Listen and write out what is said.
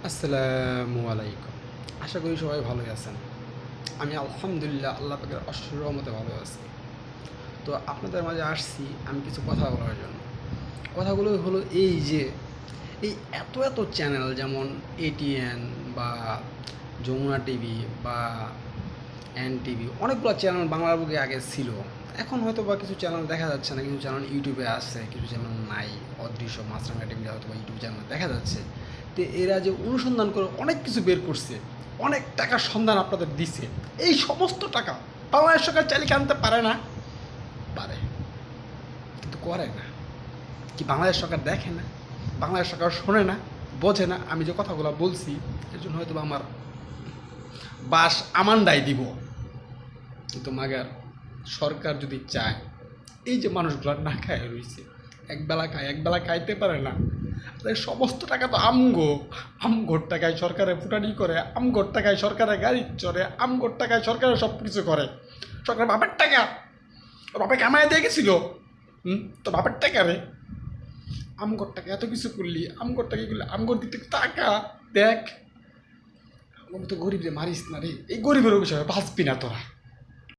আসসালামু আলাইকুম। আশা করি সবাই ভালোই আছেন। আমি আলহামদুলিল্লাহ আল্লাহ পাকের অশেষ রহমতে ভালো আছি। তো আপনাদের মাঝে আসছি আমি কিছু কথা বলার জন্য। কথাগুলো হলো এই যে এই এত চ্যানেল যেমন এটিএন বা যমুনা টিভি বা এন টিভি অনেকগুলো চ্যানেল বাংলার বুকে আগে ছিল। এখন হয়তো বা কিছু চ্যানেল দেখা যাচ্ছে না, কিছু চ্যানেল ইউটিউবে আছে, কিছু চ্যানেল নাই। অদৃশ্য মাছরাঙা টিভি হয়তো বা ইউটিউব চ্যানেল দেখা যাচ্ছে। তো এরা যে অনুসন্ধান করে অনেক কিছু বের করছে, অনেক টাকার সন্ধান আপনাদের দিছে। এই সমস্ত টাকা বাংলাদেশ সরকার চালিয়ে আনতে পারে না? পারে, কিন্তু করে না। কি বাংলাদেশ সরকার দেখে না? বাংলাদেশ সরকার শোনে না, বোঝে না? আমি যে কথাগুলো বলছি এর জন্য হয়তো বা আমার বাস আমান্ডাই দিব, কিন্তু মাগার সরকার যদি চায়, এই যে মানুষগুলো না খায় রয়েছে, একবেলা খায় একবেলা খাইতে পারে না, তাই সমস্ত টাকা তো আমগোর টাকায় সরকারে ফুটানি করে, আমগোর টাকায় সরকারের গাড়ি চড়ে, আমগোর টাকায় সরকারের সব কিছু করে। সরকার বাপের টাকা, ওর বাপে কামায় দিয়ে গেছিল। তো বাপের টাকা রে, আমগোর টাকা এত কিছু করলি, আমগোর টাকা করলি, আমগোর দিতে টাকা দেখ। আমার তো গরিব রে, মারিস না রে, এই গরিবের বিষয়ে বাঁচবি না তোরা।